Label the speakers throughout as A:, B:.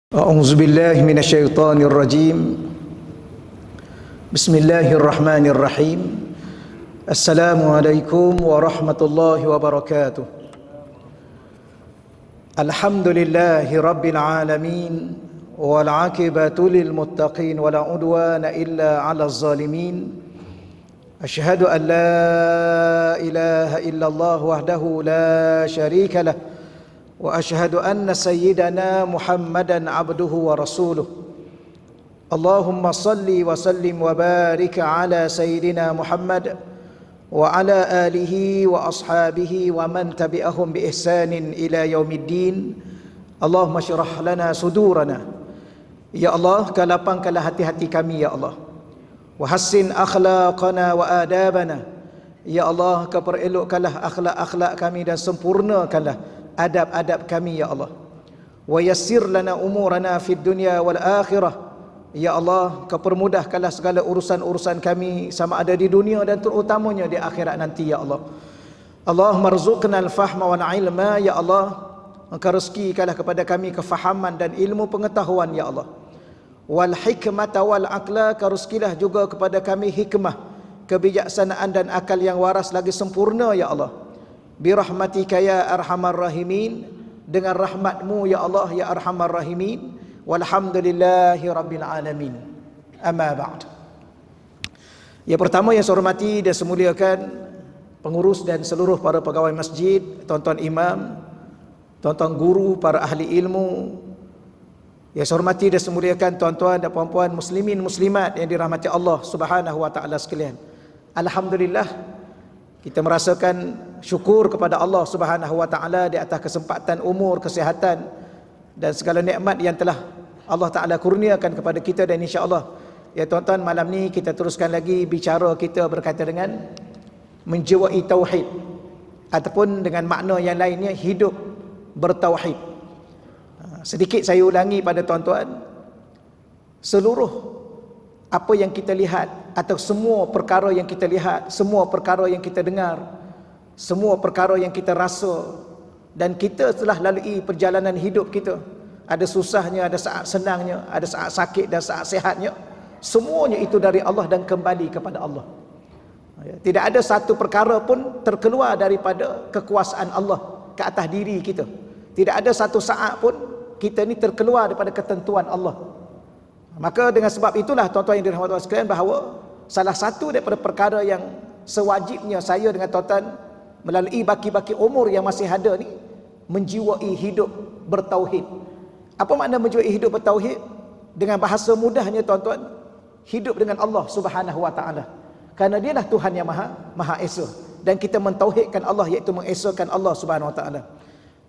A: أعوذ بالله من الشيطان الرجيم. بسم الله الرحمن الرحيم. السلام عليكم ورحمة الله وبركاته. الحمد لله رب العالمين والعاقبة للمتقين ولا عدوان إلا على الظالمين. أشهد أن لا إله إلا الله وحده لا شريك له وأشهد أن سيدنا محمدا عبده ورسوله. اللهم صل وسلم وبارك على سيدنا محمد وعلى آله وأصحابه ومن تبعهم بإحسان إلى يوم الدين. اللهم اشرح لنا صدورنا يا الله, kelapangkanlah hati-hati kami ya Allah. Wahassin akhlaqana wa adabana ya Allah, keperelokkanlah akhlak-akhlak kami dan sempurnakanlah adab-adab kami ya Allah. Wa yassir lana umurana fid dunya wal akhirah ya Allah, kepermudahkanlah segala urusan-urusan kami sama ada di dunia dan terutamanya di akhirat nanti ya Allah. Allahumma rzuqna al-fahma wal ilma ya Allah, engkau rezekikanlah kepada kami kefahaman dan ilmu pengetahuan ya Allah. Wal hikmata wal aqla, engkau rezekilah juga kepada kami hikmah, kebijaksanaan dan akal yang waras lagi sempurna ya Allah. Birahmatika ya arhamar rahimin, dengan rahmatmu ya Allah ya arhamar rahimin. Walhamdulillahi rabbil alamin. Amma ba'd. Yang pertama yang saya hormati dan saya muliakan pengurus dan seluruh para pegawai masjid, tuan-tuan imam, tuan-tuan guru, para ahli ilmu. Yang saya hormati dan saya muliakan tuan-tuan dan puan-puan muslimin muslimat yang dirahmati Allah Subhanahu wa taala sekalian. Alhamdulillah, kita merasakan syukur kepada Allah Subhanahu wa taala di atas kesempatan umur, kesihatan dan segala nikmat yang telah Allah taala kurniakan kepada kita. Dan insya-Allah ya tuan-tuan, malam ni kita teruskan lagi bicara kita berkaitan dengan menjiwai tauhid ataupun dengan makna yang lainnya hidup bertauhid. Sedikit saya ulangi pada tuan-tuan, seluruh apa yang kita lihat atau semua perkara yang kita lihat, semua perkara yang kita dengar, semua perkara yang kita rasa dan kita telah lalui perjalanan hidup kita, ada susahnya, ada saat senangnya, ada saat sakit dan saat sihatnya, semuanya itu dari Allah dan kembali kepada Allah. Tidak ada satu perkara pun terkeluar daripada kekuasaan Allah ke atas diri kita. Tidak ada satu saat pun kita ni terkeluar daripada ketentuan Allah. Maka dengan sebab itulah tuan-tuan yang dirahmati Allah sekalian, bahawa salah satu daripada perkara yang sewajibnya saya dengan tuan-tuan melalui baki-baki umur yang masih ada ni, menjiwai hidup bertauhid. Apa makna menjiwai hidup bertauhid? Dengan bahasa mudahnya tuan-tuan, hidup dengan Allah Subhanahu wa taala. Kerana dialah Tuhan yang Maha Esa, dan kita mentauhidkan Allah, iaitu mengesakan Allah Subhanahu wa taala.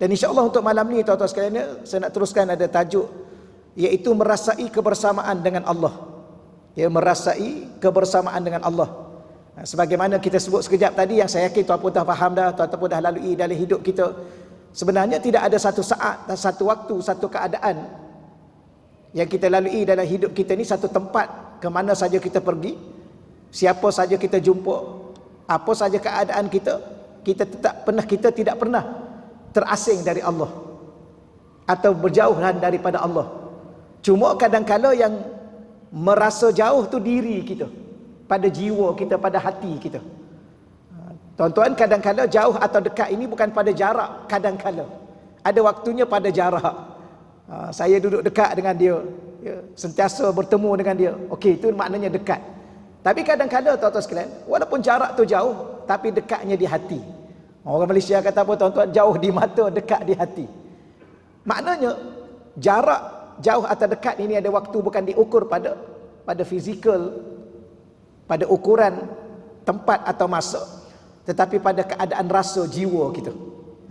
A: Dan insya-Allah untuk malam ni tuan-tuan sekalian, saya nak teruskan ada tajuk, iaitu merasai kebersamaan dengan Allah. Ya, merasai kebersamaan dengan Allah. Sebagaimana kita sebut sekejap tadi, yang saya yakin tuan pun dah faham dah, tuan pun dah lalui dalam hidup kita. Sebenarnya tidak ada satu saat, satu waktu, satu keadaan yang kita lalui dalam hidup kita ni, satu tempat ke mana saja kita pergi, siapa saja kita jumpa, apa saja keadaan kita, kita tidak pernah terasing dari Allah atau berjauhan daripada Allah. Cuma kadang-kala yang merasa jauh tu diri kita, pada jiwa kita, pada hati kita. Tuan-tuan, kadang-kala jauh atau dekat ini bukan pada jarak, kadang-kala ada waktunya pada jarak. Saya duduk dekat dengan dia, ya, sentiasa bertemu dengan dia, okey, itu maknanya dekat. Tapi kadang-kala tuan-tuan sekalian, walaupun jarak tu jauh, tapi dekatnya di hati. Orang Malaysia kata apa tuan-tuan? Jauh di mata, dekat di hati. Maknanya jarak, jauh atau dekat ini ada waktu, bukan diukur pada fizikal, pada ukuran tempat atau masa, tetapi pada keadaan rasa jiwa kita.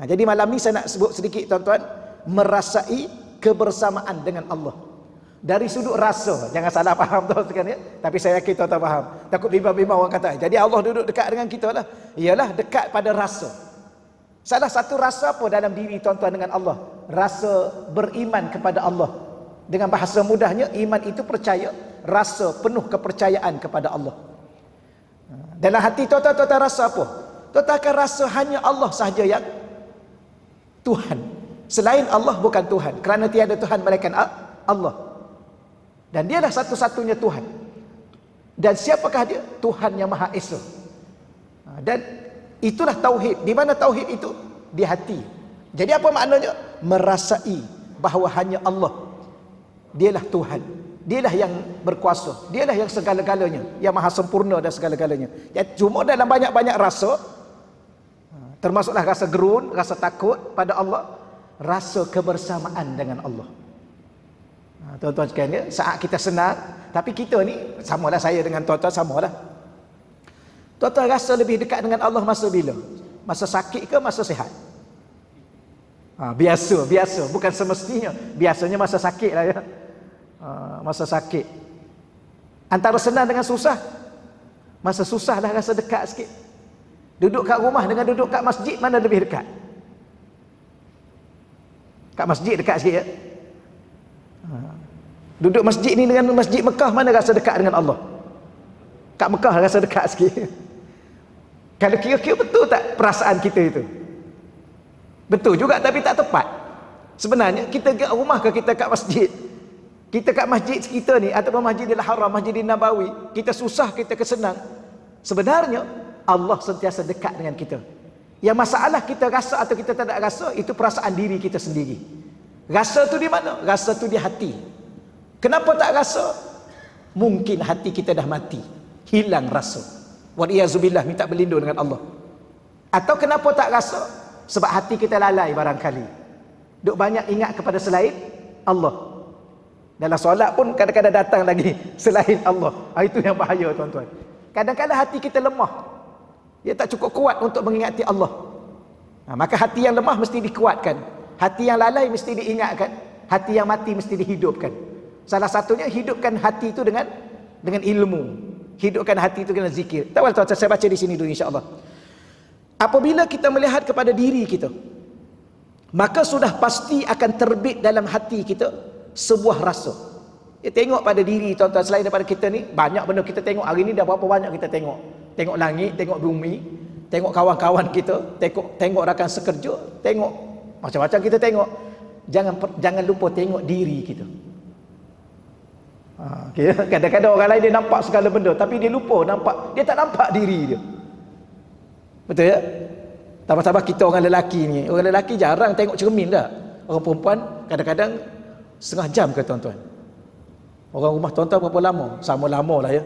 A: Jadi malam ni saya nak sebut sedikit tuan-tuan, merasai kebersamaan dengan Allah. Dari sudut rasa, jangan salah faham tuan-tuan ya, tapi saya yakin tuan-tuan faham. Takut bimbang-bimbang orang kata, jadi Allah duduk dekat dengan kita lah. Ialah dekat pada rasa. Salah satu rasa apa dalam diri tuan-tuan dengan Allah? Rasa beriman kepada Allah. Dengan bahasa mudahnya, iman itu percaya, rasa penuh kepercayaan kepada Allah. Dalam hati tuan-tuan rasa apa? Tuan-tuan akan rasa hanya Allah sahaja yang Tuhan. Selain Allah bukan Tuhan, kerana tiada Tuhan melainkan Allah. Dan dialah satu-satunya Tuhan. Dan siapakah dia? Tuhan yang Maha Esa. Dan itulah tauhid. Di mana tauhid itu? Di hati. Jadi apa maknanya? Merasai bahawa hanya Allah, dialah Tuhan, dialah yang berkuasa, dialah yang segala-galanya, yang maha sempurna dan segala-galanya. Ya, cuma dalam banyak-banyak rasa, termasuklah rasa gerun, rasa takut pada Allah, rasa kebersamaan dengan Allah. Tuan-tuan sekalian, saat kita senang, tapi kita ni samalah, saya dengan tuan-tuan samalah. Tuan-tuan rasa lebih dekat dengan Allah masa bila? Masa sakit ke masa sihat? Biasa, bukan semestinya. Biasanya masa sakit lah ya. Masa sakit. Antara senang dengan susah, masa susah dah rasa dekat sikit. Duduk kat rumah dengan duduk kat masjid, mana lebih dekat? Kat masjid dekat sikit ya. Duduk masjid ni dengan masjid Mekah, mana rasa dekat dengan Allah? Kat Mekah rasa dekat sikit. Kalau kira-kira betul tak perasaan kita itu? Betul juga, tapi tak tepat. Sebenarnya kita kat rumah ke kita kat masjid? Kita kat masjid kita ni ataupun Masjidil Haram, Masjidil Nabawi, kita susah, kita kesenang. Sebenarnya Allah sentiasa dekat dengan kita. Yang masalah kita rasa atau kita tak rasa, itu perasaan diri kita sendiri. Rasa tu di mana? Rasa tu di hati. Kenapa tak rasa? Mungkin hati kita dah mati, hilang rasa. Waliyazubillah, minta berlindung dengan Allah. Atau kenapa tak rasa? Sebab hati kita lalai barangkali. Duk banyak ingat kepada selain Allah. Dalam solat pun kadang-kadang datang lagi selain Allah. Itu yang bahaya tuan-tuan. Kadang-kadang hati kita lemah. Dia tak cukup kuat untuk mengingati Allah. Maka hati yang lemah mesti dikuatkan. Hati yang lalai mesti diingatkan. Hati yang mati mesti dihidupkan. Salah satunya hidupkan hati itu dengan ilmu. Hidupkan hati itu dengan zikir. Tak boleh tuan-tuan, saya baca di sini dulu insya-Allah. Apabila kita melihat kepada diri kita, maka sudah pasti akan terbit dalam hati kita sebuah rasa. Tengok pada diri tuan-tuan, selain daripada kita ni, banyak benda kita tengok. Hari ni dah berapa banyak kita tengok. Tengok langit, tengok bumi, tengok kawan-kawan kita, tengok rakan sekerja, tengok macam-macam kita tengok. Jangan lupa tengok diri kita. Okay. Kadang-kadang orang lain dia nampak segala benda, tapi dia lupa nampak, dia tak nampak diri dia. Betul ya? Tambah-tambah kita orang lelaki ni, orang lelaki jarang tengok cermin dah. Orang perempuan kadang-kadang setengah jam ke tuan-tuan. Orang rumah tuan-tuan berapa lama? Sama lama lah ya.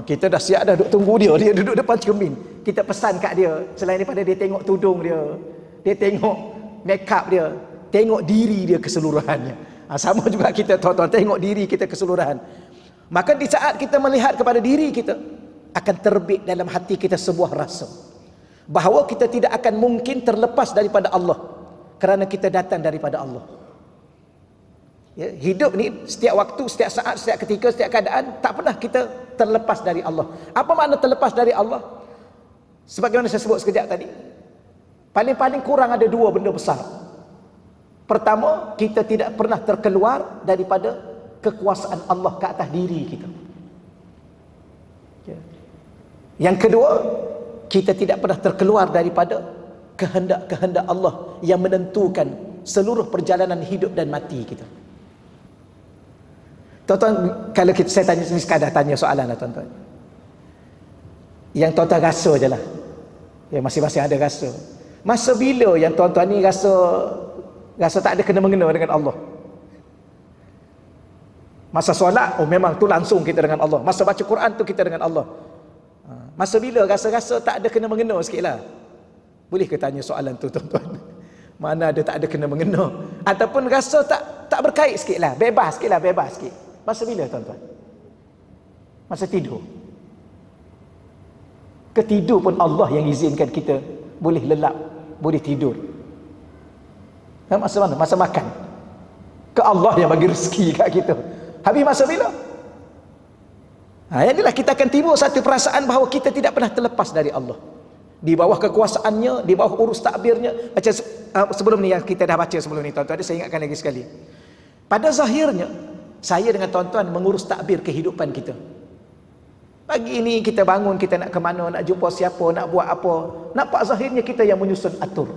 A: Kita dah siap dah duduk tunggu dia, dia duduk depan cermin. Kita pesan kat dia, selain daripada dia tengok tudung dia, dia tengok make up dia, tengok diri dia keseluruhannya. Sama juga kita tuan-tuan, tengok diri kita keseluruhan. Maka di saat kita melihat kepada diri kita, akan terbit dalam hati kita sebuah rasa bahawa kita tidak akan mungkin terlepas daripada Allah, kerana kita datang daripada Allah. Ya, hidup ni setiap waktu, setiap saat, setiap ketika, setiap keadaan, tak pernah kita terlepas dari Allah. Apa makna terlepas dari Allah? Sebagaimana saya sebut sekejap tadi, paling-paling kurang ada dua benda besar. Pertama, kita tidak pernah terkeluar daripada kekuasaan Allah ke atas diri kita. Yang kedua, kita tidak pernah terkeluar daripada kehendak-kehendak Allah yang menentukan seluruh perjalanan hidup dan mati kita. Tuan-tuan, kalau saya tanya, ini sekadar tanya soalan lah tuan-tuan. Yang tuan-tuan rasa je lah. Ya, masing-masing ada rasa. Masa bila yang tuan-tuan ni rasa tak ada kena-mengena dengan Allah? Masa solat, memang tu langsung kita dengan Allah. Masa baca Quran tu kita dengan Allah. Masa bila rasa-rasa tak ada kena-mengena sikit lah? Boleh ke tanya soalan tu tuan-tuan? Mana ada tak ada kena-mengena? Ataupun rasa tak berkait sikit lah, bebas sikit lah, bebas sikit. Masa bila tuan-tuan? Masa tidur. Ketidur pun Allah yang izinkan kita boleh lelap, boleh tidur. Masa mana? Masa makan. Ke Allah yang bagi rezeki kat kita. Habis masa bila? Inilah kita akan timbul satu perasaan bahawa kita tidak pernah terlepas dari Allah. Di bawah kekuasaannya, di bawah urus takbirnya. Macam sebelum ni yang kita dah baca sebelum ni tuan-tuan, saya ingatkan lagi sekali. Pada zahirnya, saya dengan tuan-tuan mengurus takbir kehidupan kita. Pagi ini kita bangun, kita nak ke mana, nak jumpa siapa, nak buat apa. Nampak zahirnya kita yang menyusun atur.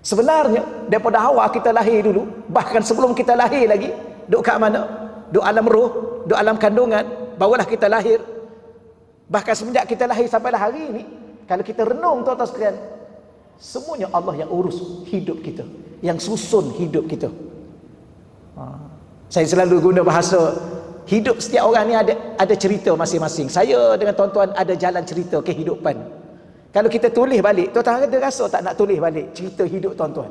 A: Sebenarnya daripada awal kita lahir dulu, bahkan sebelum kita lahir lagi, duk kat mana? Duk alam roh, duk alam kandungan, barulah kita lahir. Bahkan semenjak kita lahir sampailah hari ini, kalau kita renung tuan-tuan sekalian, semuanya Allah yang urus hidup kita, yang susun hidup kita. Saya selalu guna bahasa, hidup setiap orang ni ada cerita masing-masing. Saya dengan tuan-tuan ada jalan cerita kehidupan. Kalau kita tulis balik, tuan-tuan ada rasa tak nak tulis balik cerita hidup tuan-tuan?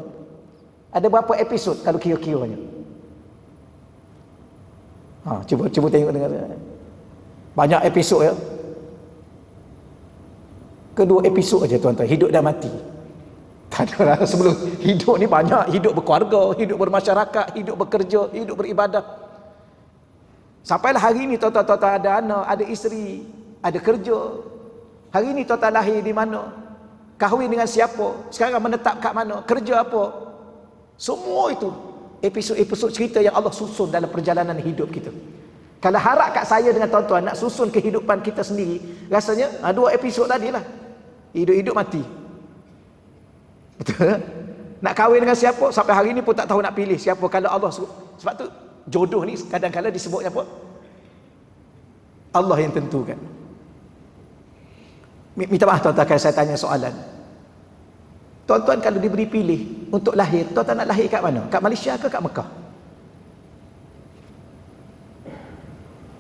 A: Ada berapa episod kalau kira-kiranya? Cuba tengok dengar. Banyak episod ya. Kedua episod aja tuan-tuan, hidup dan mati. Tak ada lah, sebelum hidup ni banyak, hidup berkeluarga, hidup bermasyarakat, hidup bekerja, hidup beribadah. Sampailah hari ni tuan-tuan ada anak, ada isteri, ada kerja. Hari ni tuan-tuan lahir di mana? Kahwin dengan siapa? Sekarang menetap kat mana? Kerja apa? Semua itu episod-episod cerita yang Allah susun dalam perjalanan hidup kita. Kalau harap kat saya dengan tuan-tuan nak susun kehidupan kita sendiri, rasanya 2 episod tadi lah. Hidup-hidup mati. Betul? Nak kahwin dengan siapa? Sampai hari ni pun tak tahu nak pilih siapa. Kalau Allah sebab tu jodoh ni kadang-kadang disebutnya apa? Allah yang tentukan. Minta maaf tuan-tuan kalau saya tanya soalan. Tuan-tuan kalau diberi pilih untuk lahir, tuan-tuan nak lahir kat mana? Kat Malaysia ke kat Mekah?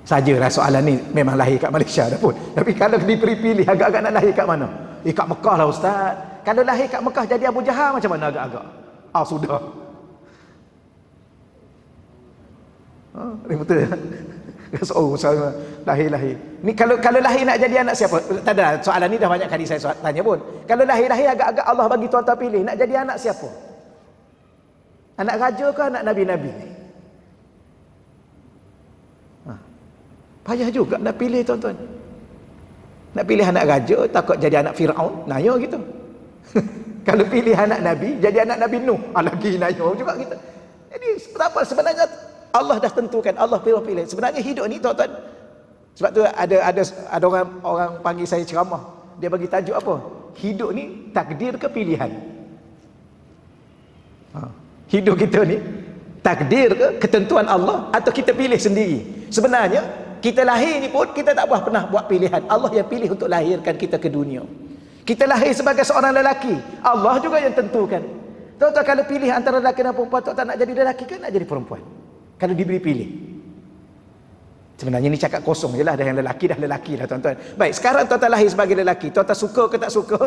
A: Sajalah soalan ni memang lahir kat Malaysia dah pun. Tapi kalau diberi pilih agak-agak nak lahir kat mana? Kat Mekah lah ustaz. Kalau lahir kat Mekah jadi Abu Jahal macam mana agak-agak? Sudah. Ini betul ya? Saya lahir. Ni kalau lahir nak jadi anak siapa? Tak ada, soalan ni dah banyak kali saya tanya pun. Kalau lahir agak-agak Allah bagi tuan-tuan pilih, nak jadi anak siapa? Anak raja ke anak nabi-nabi? Payah juga nak pilih tuan-tuan. Nak pilih anak raja, takut jadi anak Firaun, naya gitu. Kalau pilih anak nabi, jadi anak Nabi Nuh, lagi naya juga kita. Jadi apa sebenarnya Allah dah tentukan, Allah pilih. Sebenarnya hidup ni tuan-tuan, sebab tu ada orang panggil saya ceramah, dia bagi tajuk apa? Hidup ni takdir ke pilihan? Hidup kita ni takdir ke ketentuan Allah atau kita pilih sendiri? Sebenarnya kita lahir ni pun kita tak pernah buat pilihan. Allah yang pilih untuk lahirkan kita ke dunia. Kita lahir sebagai seorang lelaki, Allah juga yang tentukan. Tuan-tuan kalau pilih antara lelaki dan perempuan, tuan-tuan nak jadi lelaki ke nak jadi perempuan? Kalau diberi pilih. Sebenarnya ni cakap kosong je lah. Dah yang lelaki dah lelaki lah tuan-tuan. Baik, sekarang tuan-tuan lahir sebagai lelaki, tuan-tuan suka ke tak suka,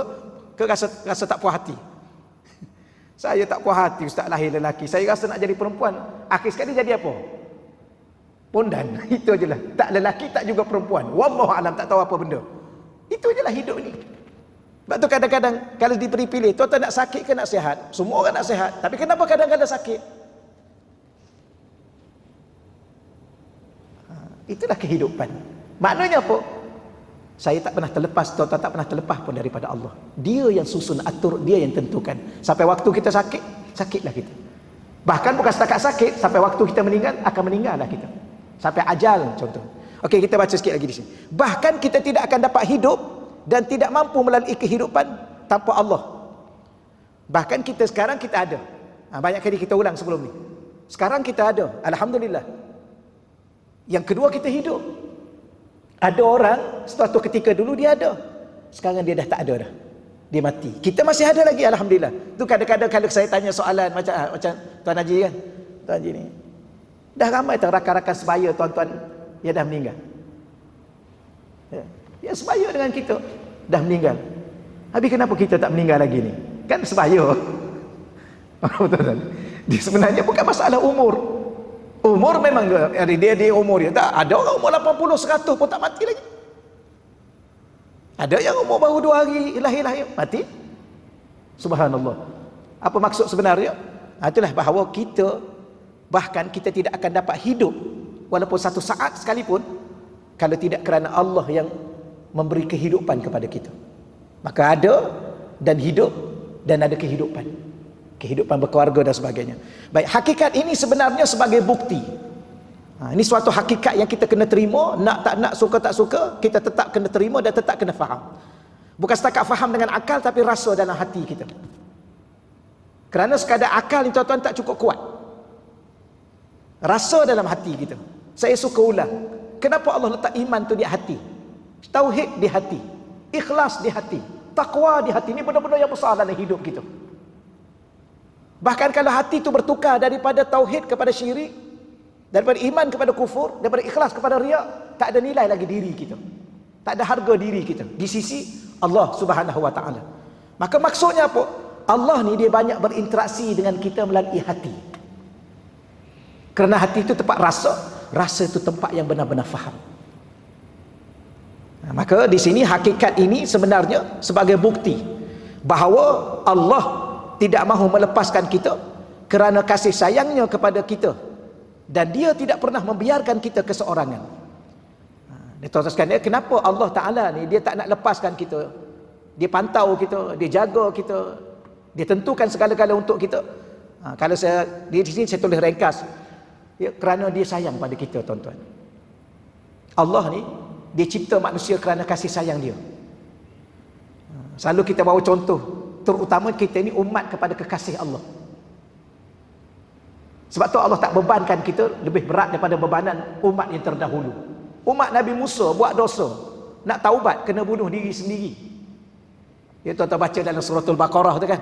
A: ke rasa tak puas hati? Saya tak puas hati ustaz lahir lelaki, saya rasa nak jadi perempuan. Akhir sekali jadi apa? Pondan. Itu je lah. Tak lelaki tak juga perempuan. Wallahualam, tak tahu apa benda. Itu je lah hidup ni. Sebab tu kadang-kadang kalau diberi pilih, tuan-tuan nak sakit ke nak sihat? Semua orang nak sihat. Tapi kenapa kadang-kadang sakit? Itulah kehidupan. Maknanya apa? Saya tak pernah terlepas, tuan-tuan tak pernah terlepas pun daripada Allah. Dia yang susun, atur, dia yang tentukan. Sampai waktu kita sakit, sakitlah kita. Bahkan bukan setakat sakit, sampai waktu kita meninggal, akan meninggallah kita. Sampai ajal contoh. Okey, kita baca sikit lagi di sini. Bahkan kita tidak akan dapat hidup dan tidak mampu melalui kehidupan tanpa Allah. Bahkan kita sekarang kita ada. Banyak kali kita ulang sebelum ni. Sekarang kita ada, alhamdulillah. Yang kedua kita hidup. Ada orang suatu ketika dulu dia ada, sekarang dia dah tak ada dah. Dia mati. Kita masih ada lagi, alhamdulillah. Tu kadang-kadang kalau saya tanya soalan macam Tuan Haji kan, Tuan Haji ni dah ramai tau rakan-rakan sebaya tuan-tuan yang dah meninggal. Ya sebaya dengan kita dah meninggal. Habis kenapa kita tak meninggal lagi ni? Kan sebaya. Betul-betul. Dia sebenarnya bukan masalah umur. Umur memang dia umur dia. Tak, ada orang umur 80, 100 pun tak mati lagi. Ada yang umur baru 2 hari lahir mati. Subhanallah. Apa maksud sebenarnya? Itulah bahawa kita bahkan kita tidak akan dapat hidup walaupun satu saat sekalipun kalau tidak kerana Allah yang memberi kehidupan kepada kita. Maka ada dan hidup dan ada kehidupan. Kehidupan berkeluarga dan sebagainya. Baik, hakikat ini sebenarnya sebagai bukti. Ini suatu hakikat yang kita kena terima, nak tak nak, suka tak suka, kita tetap kena terima dan tetap kena faham. Bukan setakat faham dengan akal, tapi rasa dalam hati kita. Kerana sekadar akal ni tuan-tuan tak cukup kuat. Rasa dalam hati kita. Saya suka ulang. Kenapa Allah letak iman tu di hati? Tauhid di hati. Ikhlas di hati. Taqwa di hati. Ini benda-benda yang besar dalam hidup kita. Bahkan kalau hati itu bertukar daripada tauhid kepada syirik, daripada iman kepada kufur, daripada ikhlas kepada riak, tak ada nilai lagi diri kita. Tak ada harga diri kita di sisi Allah Subhanahu wa taala. Maka maksudnya apa? Allah ni dia banyak berinteraksi dengan kita melalui hati. Kerana hati itu tempat rasa, rasa itu tempat yang benar-benar faham. Maka di sini hakikat ini sebenarnya sebagai bukti bahawa Allah tidak mahu melepaskan kita kerana kasih sayangnya kepada kita, dan dia tidak pernah membiarkan kita keseorangan. Tuan-tuan sekalian, kenapa Allah Ta'ala ni dia tak nak lepaskan kita? Dia pantau kita, dia jaga kita, dia tentukan segala-gala untuk kita. Kalau saya di sini saya tulis ringkas, ya, kerana dia sayang pada kita, tuan-tuan. Allah ni dia cipta manusia kerana kasih sayang dia. Selalu kita bawa contoh, terutama kita ni umat kepada kekasih Allah. Sebab tu Allah tak bebankan kita lebih berat daripada bebanan umat yang terdahulu. Umat Nabi Musa buat dosa, nak taubat kena bunuh diri sendiri. Ya, tuan-tuan baca dalam suratul Baqarah tu kan.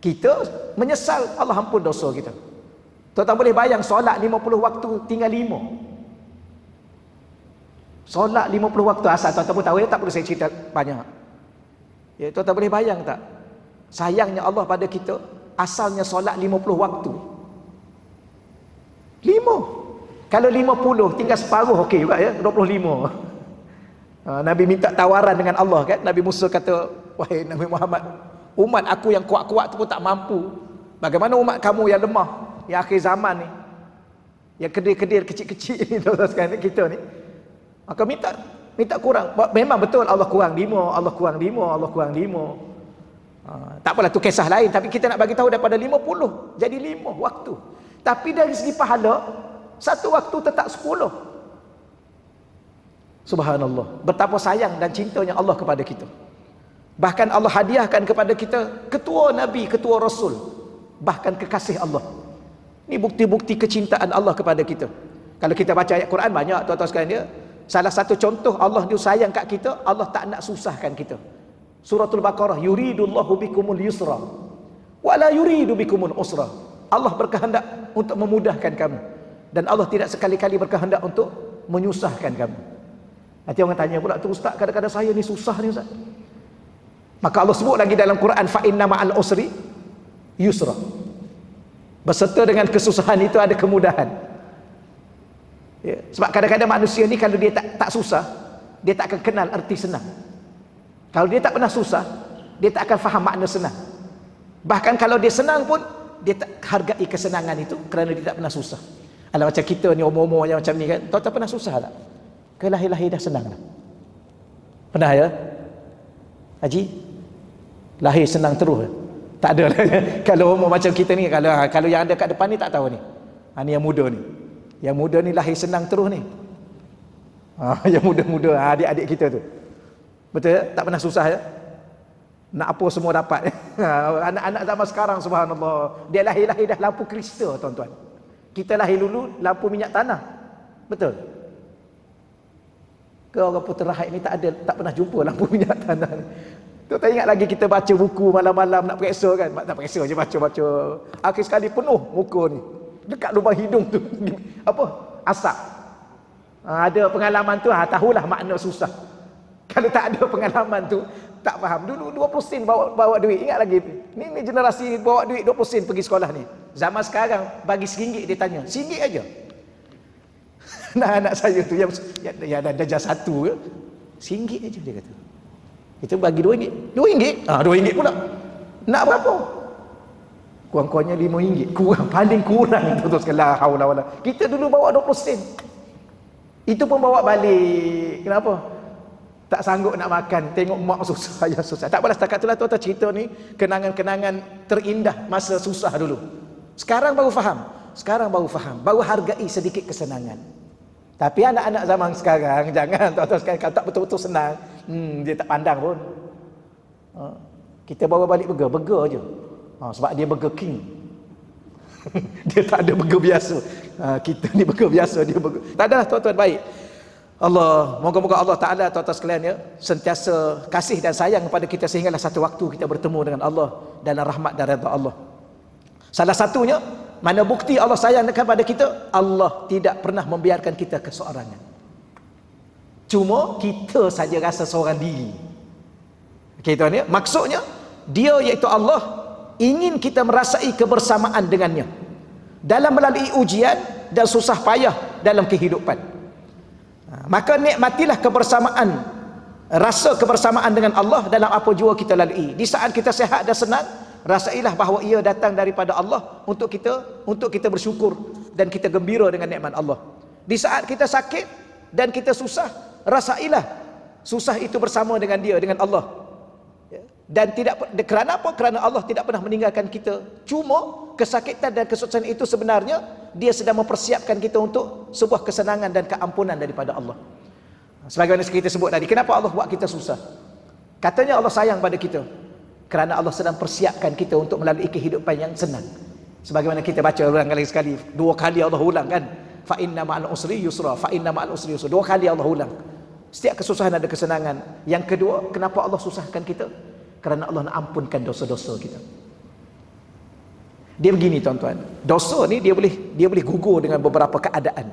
A: Kita menyesal, Allah ampun dosa kita. Tuan-tuan boleh bayang solat 50 waktu tinggal 5. Solat 50 waktu asal, tuan-tuan pun tahu ya, tak perlu saya cerita banyak. Ya, tuan-tuan boleh bayang tak? Sayangnya Allah pada kita, asalnya solat 50 waktu. 5. Kalau 50 tinggal separuh okey juga ya, 25. Nabi minta tawaran dengan Allah kan. Nabi Musa kata, wahai Nabi Muhammad, umat aku yang kuat-kuat tu pun tak mampu. Bagaimana umat kamu yang lemah, yang akhir zaman ni, yang kedir-kedir kecil-kecil ni, tuan-tuan sekalian, kita ni. Maka minta kurang. Memang betul Allah kurang 5, Allah kurang 5, Allah kurang 5. Tak apalah tu kisah lain, tapi kita nak bagi tahu daripada 50 jadi 5 waktu. Tapi dari segi pahala, satu waktu tetap 10. Subhanallah, betapa sayang dan cintanya Allah kepada kita. Bahkan Allah hadiahkan kepada kita ketua Nabi, ketua Rasul, bahkan kekasih Allah. Ini bukti-bukti kecintaan Allah kepada kita. Kalau kita baca ayat Quran banyak, tuan-tuan sekalian dia. Salah satu contoh Allah dia sayang kat kita, Allah tak nak susahkan kita. Suratul Baqarah, yuridullahu bikumul yusra wala yuridu bikumul usra. Allah berkehendak untuk memudahkan kamu, dan Allah tidak sekali-kali berkehendak untuk menyusahkan kamu. Nanti orang tanya pula, tu ustaz, kadang-kadang saya ni susah ni ustaz. Maka Allah sebut lagi dalam Quran, fa inna ma'al usri yusra. Beserta dengan kesusahan itu ada kemudahan. Ya, sebab kadang-kadang manusia ni kalau dia tak susah, dia tak akan kenal erti senang. Kalau dia tak pernah susah, dia tak akan faham makna senang. Bahkan kalau dia senang pun, dia tak hargai kesenangan itu kerana dia tak pernah susah. Alah, macam kita ni umur-umur yang macam ni kan, tuan-tuan pernah susah tak? Ke lahir-lahir dah senang dah? Pernah ya? Haji? Lahir senang terus? Tak ada lah. Kalau umur macam kita ni, kalau yang ada kat depan ni tak tahu ni. Ni yang muda ni. Yang muda ni lahir senang terus ni. Yang muda-muda, adik-adik kita tu. Betul ya? Tak pernah susah ya? Nak apa semua dapat. Anak-anak zaman sekarang, subhanallah, dia lahir-lahir dah lampu kristal, tuan-tuan. Kita lahir dulu lampu minyak tanah. Betul? Ke orang Putra Rahid ni tak pernah jumpa lampu minyak tanah ni. Tuan-tuan ingat lagi kita baca buku malam-malam nak periksa kan? Tak periksa je, baca-baca. Akhir sekali penuh muka ni. Dekat lubang hidung tu apa? Asap. Ada pengalaman tu, tahulah makna susah. Kalau tak ada pengalaman tu, tak faham. Dulu 20 sen bawa duit. Ingat lagi. Ni generasi bawa duit 20 sen pergi sekolah ni. Zaman sekarang bagi RM1 dia tanya. RM1 aja. Nah, anak saya tu yang ada darjah 1 ke, RM1 aja dia kata. Kita bagi RM2. RM2? RM2 pula. Nak berapa? Kurang-kurangnya RM5. Kurang, paling kurang itu tu sekali. La haula wala. Kita dulu bawa 20 sen. Itu pun bawa balik. Kenapa? Tak sanggup nak makan, tengok mak susah, ayah susah. Tak apalah, setakat itulah tuan-tuan cerita ni, kenangan-kenangan terindah masa susah dulu. Sekarang baru faham. Baru hargai sedikit kesenangan. Tapi anak-anak zaman sekarang, jangan tuan-tuan sekalian, kalau tak betul-betul senang, dia tak pandang pun. Kita bawa balik burger je. Sebab dia burger king. Dia tak ada burger biasa. Kita ni burger biasa, dia burger. Tak adalah tuan-tuan, baik. Allah, moga-moga Allah Ta'ala tuan-tuan sekalian ya, sentiasa kasih dan sayang kepada kita sehinggalah satu waktu kita bertemu dengan Allah dalam rahmat dan redha Allah. Salah satunya, mana bukti Allah sayang kepada kita, Allah tidak pernah membiarkan kita keseorangan. Cuma kita saja rasa seorang diri. Okey tuan ya, maksudnya dia iaitu Allah ingin kita merasai kebersamaan dengannya dalam melalui ujian dan susah payah dalam kehidupan. Maka nikmatilah kebersamaan, rasa kebersamaan dengan Allah dalam apa jua kita lalui. Di saat kita sihat dan senang, rasailah bahawa ia datang daripada Allah untuk kita bersyukur dan kita gembira dengan nikmat Allah. Di saat kita sakit dan kita susah, rasailah susah itu bersama dengan dia, dengan Allah. Dan kerana apa? Kerana Allah tidak pernah meninggalkan kita. Cuma kesakitan dan kesusahan itu sebenarnya dia sedang mempersiapkan kita untuk sebuah kesenangan dan keampunan daripada Allah. Sebagaimana kita sebut tadi, kenapa Allah buat kita susah? Katanya Allah sayang pada kita kerana Allah sedang persiapkan kita untuk melalui kehidupan yang senang. Sebagaimana kita baca ulang kali sekali, dua kali Allah ulang kan, fa inna ma'al usri yusra, fa inna ma'al usri yusra. Dua kali Allah ulang. Setiap kesusahan ada kesenangan. Yang kedua, kenapa Allah susahkan kita? Kerana Allah nak ampunkan dosa-dosa kita. Dia begini tuan-tuan, dosa ni dia boleh gugur dengan beberapa keadaan.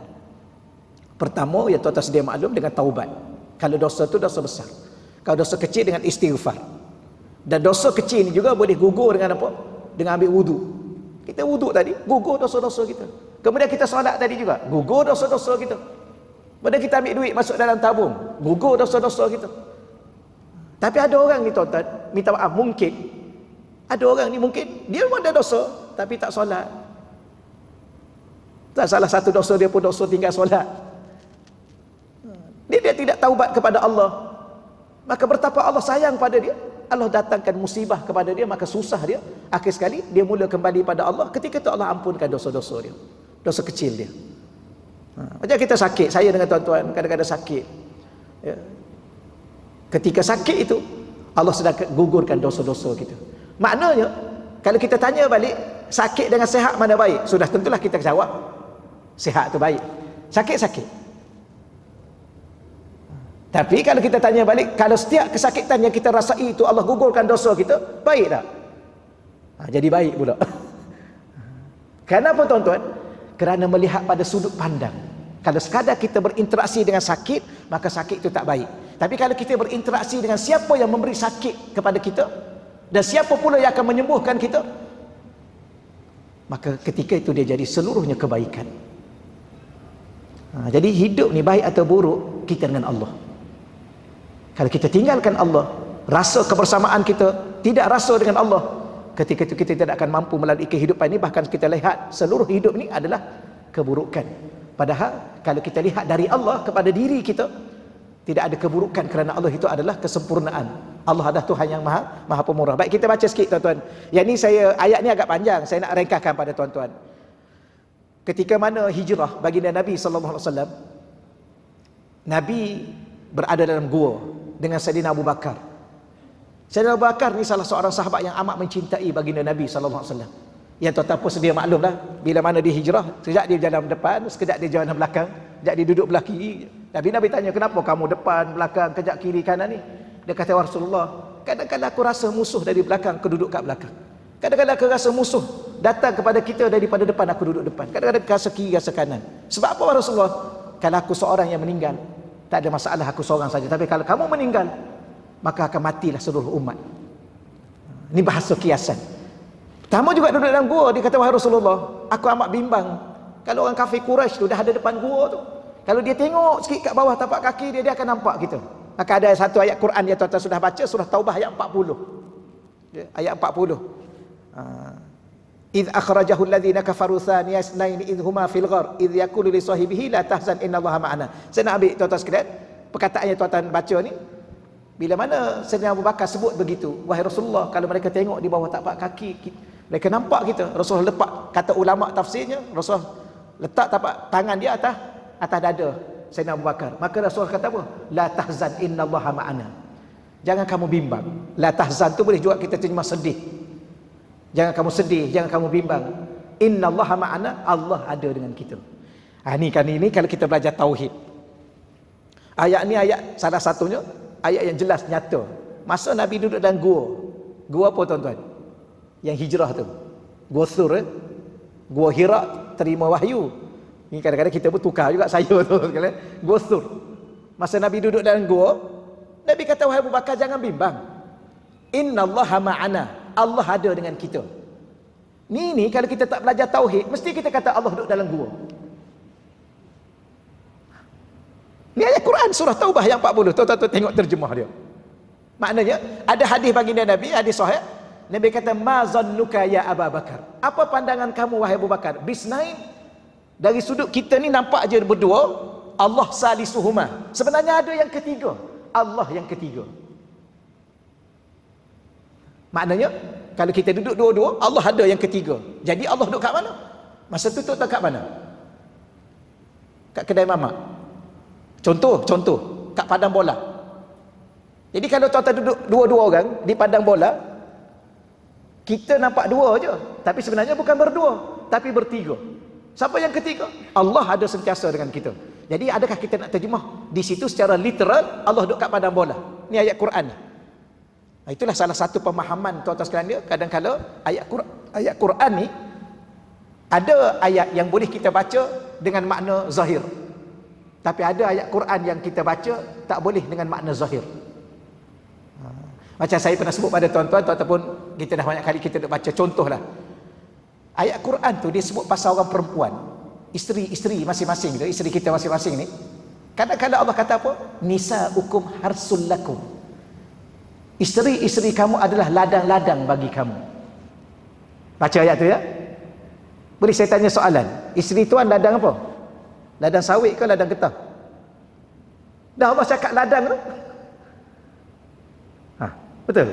A: Pertama, ya tuan-tuan sedia maklum, dengan taubat. Kalau dosa tu dosa besar. Kalau dosa kecil dengan istighfar. Dan dosa kecil ni juga boleh gugur dengan apa? Dengan ambil wudu. Kita wudu tadi, gugur dosa-dosa kita. Kemudian kita solat tadi juga, gugur dosa-dosa kita. Kemudian kita ambil duit masuk dalam tabung, gugur dosa-dosa kita. Tapi ada orang ni tuan-tuan, minta maaf, mungkin ada orang ni mungkin dia memang ada dosa tapi tak solat. Salah satu dosa dia pun dosa tinggal solat. Dia tidak taubat kepada Allah. Maka betapa Allah sayang pada dia, Allah datangkan musibah kepada dia, maka susah dia. Akhir sekali dia mula kembali pada Allah. Ketika itu Allah ampunkan dosa-dosa dia, dosa kecil dia. Macam kita sakit, saya dengan tuan-tuan kadang-kadang sakit ya. Ketika sakit itu Allah sedang gugurkan dosa-dosa kita. Maknanya kalau kita tanya balik, sakit dengan sehat mana baik? Sudah tentulah kita jawab sehat tu baik. Sakit-sakit. Tapi kalau kita tanya balik, kalau setiap kesakitan yang kita rasai itu Allah gugurkan dosa kita, baik tak? Jadi baik pula. Kenapa tuan-tuan? Kerana melihat pada sudut pandang. Kalau sekadar kita berinteraksi dengan sakit, maka sakit itu tak baik. Tapi kalau kita berinteraksi dengan siapa yang memberi sakit kepada kita, dan siapa pula yang akan menyembuhkan kita, maka ketika itu dia jadi seluruhnya kebaikan. Jadi hidup ni baik atau buruk, kita dengan Allah. Kalau kita tinggalkan Allah, rasa kebersamaan kita tidak rasa dengan Allah, ketika itu kita tidak akan mampu melalui kehidupan ini. Bahkan kita lihat seluruh hidup ni adalah keburukan. Padahal kalau kita lihat dari Allah kepada diri kita, tidak ada keburukan, kerana Allah itu adalah kesempurnaan. Allah adalah Tuhan yang maha pemurah. Baik, kita baca sikit tuan-tuan. Yang ni ayat ni agak panjang, saya nak ringkaskan pada tuan-tuan. Ketika mana hijrah baginda Nabi SAW, Nabi berada dalam gua dengan Sayyidina Abu Bakar. Sayyidina Abu Bakar ni salah seorang sahabat yang amat mencintai baginda Nabi SAW. Yang tuan-tuan pun sedia maklum lah, bila mana dia hijrah, sekejap dia jalan depan, sekejap dia jalan belakang, sekejap dia duduk belah kiri. Nabi tanya, kenapa kamu depan, belakang, kejap kiri, kanan ni? Dia kata, Rasulullah, kadang-kadang aku rasa musuh dari belakang, aku duduk kat belakang. Kadang-kadang aku rasa musuh datang kepada kita daripada depan, aku duduk depan. Kadang-kadang aku rasa kiri, rasa kanan. Sebab apa Rasulullah? Kalau aku seorang yang meninggal, tak ada masalah, aku seorang saja. Tapi kalau kamu meninggal, maka akan matilah seluruh umat. Ini bahasa kiasan. Pertama juga duduk dalam gua, dia kata, wahai Rasulullah, aku amat bimbang. Kalau orang kafir Quraisy tu dah ada depan gua tu, kalau dia tengok sikit kat bawah tapak kaki dia, dia akan nampak kita. Maka ada satu ayat Quran yang tuan-tuan sudah baca, surah Taubah ayat 40. Ayat 40. Idh akhrajahu alladhina kafaru thaniya isnaini idh huma fil ghar idh yaqulu li sahibihi la tahzan innallaha ma'ana. Saya nak ambil tuan-tuan sekalian perkataan yang tuan-tuan baca ni. Bila mana Sayyidina Abu Bakar sebut begitu, wahai Rasulullah, kalau mereka tengok di bawah tapak kaki, mereka nampak kita. Rasulullah lepak, kata ulama tafsirnya, Rasulullah letak tapak tangan dia atas dada Sayyidina Abu Bakar. Maka Rasulullah kata apa? La tahzan innallaha ma'ana. Jangan kamu bimbang. La tahzan tu boleh juga kita terjemah sedih. Jangan kamu sedih, jangan kamu bimbang. Innallaha ma'ana, Allah ada dengan kita. Ini kalau kita belajar tauhid. Ayat ni ayat salah satunya, ayat yang jelas nyata. Masa Nabi duduk dalam gua. Gua apa tuan-tuan? Yang hijrah tu. Gua Sur, Gua Hira terima wahyu. Ni kadang-kadang kita pun tukar juga saya tu sekali. Gua Sur. Masa Nabi duduk dalam gua, Nabi kata, wahai Abu Bakar, jangan bimbang. Innallaha ma'ana, Allah ada dengan kita. Ni kalau kita tak belajar tauhid, mesti kita kata Allah duduk dalam gua. Ni ayat Quran surah Taubah yang 40. Tuan-tuan tengok terjemah dia. Maknanya ada hadis baginda Nabi, hadis sahih. Nabi kata, ma zannuka ya Abu Bakar. Apa pandangan kamu wahai Abu Bakar? Bisnain, dari sudut kita ni nampak aja berdua, Allah salisuhuma. Sebenarnya ada yang ketiga, Allah yang ketiga. Maknanya kalau kita duduk dua-dua, Allah ada yang ketiga. Jadi Allah duduk kat mana? Masa tu kat mana? Kat kedai mamak. Contoh, kat padang bola. Jadi kalau tuan-tuan duduk dua-dua orang di padang bola, kita nampak dua je, tapi sebenarnya bukan berdua, tapi bertiga. Siapa yang ketiga? Allah ada sentiasa dengan kita. Jadi adakah kita nak terjemah di situ secara literal Allah duduk kat padang bola? Ni ayat Quran ni. Itulah salah satu pemahaman tuan-tuan sekalian dia. Kadang-kadang ayat Quran ni ada ayat yang boleh kita baca dengan makna zahir. Tapi ada ayat Quran yang kita baca tak boleh dengan makna zahir. Macam saya pernah sebut pada tuan-tuan, pun kita dah banyak kali kita dah baca. Contohlah, ayat Quran tu dia sebut pasal orang perempuan, isteri masing-masing tu, isteri kita masing-masing ni. Kadang-kadang Allah kata apa? Nisa'ukum harsul lakum. Isteri-isteri kamu adalah ladang-ladang bagi kamu. Baca ayat tu ya. Boleh saya tanya soalan? Isteri tuan ladang apa? Ladang sawit ke ladang getah? Dah Allah cakap ladang tu. Betul?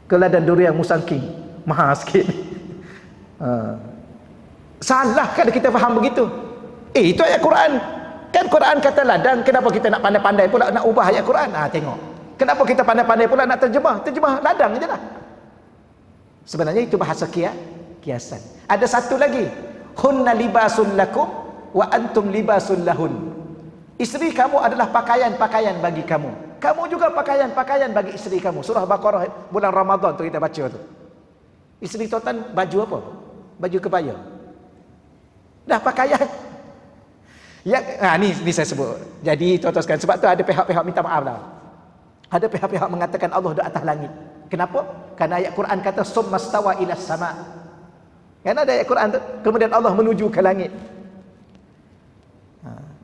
A: Ke ladang durian musangking, mahal sikit. Salah kalau kita faham begitu. Itu ayat Quran. Kan Quran kata ladang, kenapa kita nak pandai-pandai pula nak ubah ayat Quran? Tengok. Kenapa kita pandai-pandai pula nak terjemah? Terjemah ladang je lah. Sebenarnya itu bahasa kiasan. Ada satu lagi. Hunna libasun lakum wa antum libasun lahun. Isteri kamu adalah pakaian-pakaian bagi kamu. Kamu juga pakaian-pakaian bagi isteri kamu. Surah Baqarah bulan Ramadan tu kita baca tu. Isteri tuan baju apa? Baju kebaya. Dah pakaian. Ya, ni saya sebut. Jadi tuan-tuan sekalian, sebab tu ada pihak-pihak minta maaf lah. Ada pihak-pihak mengatakan Allah di atas langit. Kenapa? Karena ayat Quran kata summastawa ilas sama. Kan ada ayat Quran tu, kemudian Allah menuju ke langit.